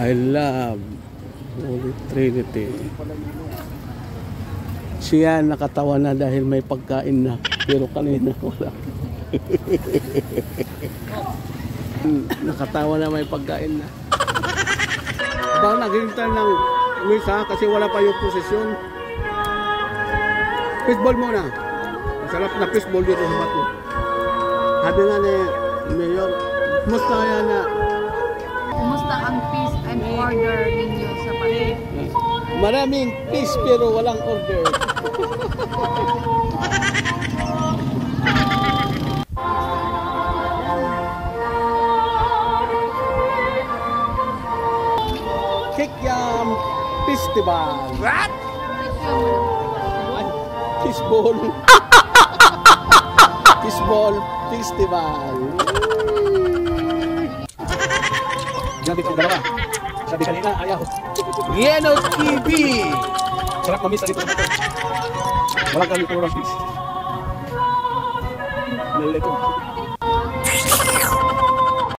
I love Holy Trinity. Siya nakatawa na dahil may pagkain na, pero kanina wala. Nakatawa na may pagkain na. Baka naghintay ng misa kasi wala pa yung prosesyon. Fishball muna. Masarap na fishball dito sa bato. Sabi nga ni Mayor, kumusta kaya na? Kumusta ang peace and order ninyo sa bato? Maraming peace pero walang order. Kikyam Festival. What? Fishball. Fishball Festival. Sabi ko dalawa. Sabi kanina ayaw. Yeno TV. Sarap mamisa dito. Walang kami kurang fish. Nalito.